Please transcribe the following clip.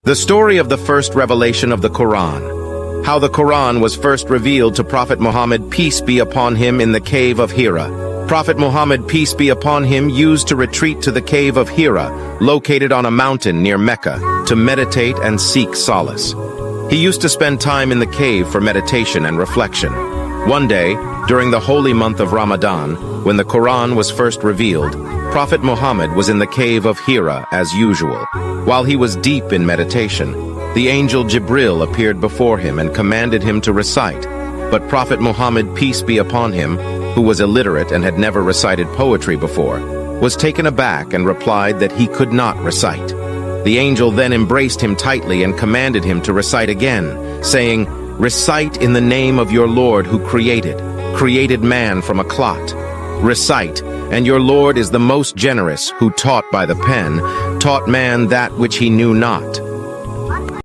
The story of the first revelation of the Quran. How the Quran was first revealed to Prophet Muhammad, peace be upon him, in the cave of Hira. Prophet Muhammad, peace be upon him, used to retreat to the cave of Hira, located on a mountain near Mecca, to meditate and seek solace. He used to spend time in the cave for meditation and reflection. One day, during the holy month of Ramadan, when the Quran was first revealed, Prophet Muhammad was in the cave of Hira as usual. While he was deep in meditation, the angel Jibril appeared before him and commanded him to recite. But Prophet Muhammad, peace be upon him, who was illiterate and had never recited poetry before, was taken aback and replied that he could not recite. The angel then embraced him tightly and commanded him to recite again, saying, "Recite in the name of your Lord who created man from a clot. Recite, and your Lord is the most generous, who taught by the pen, taught man that which he knew not.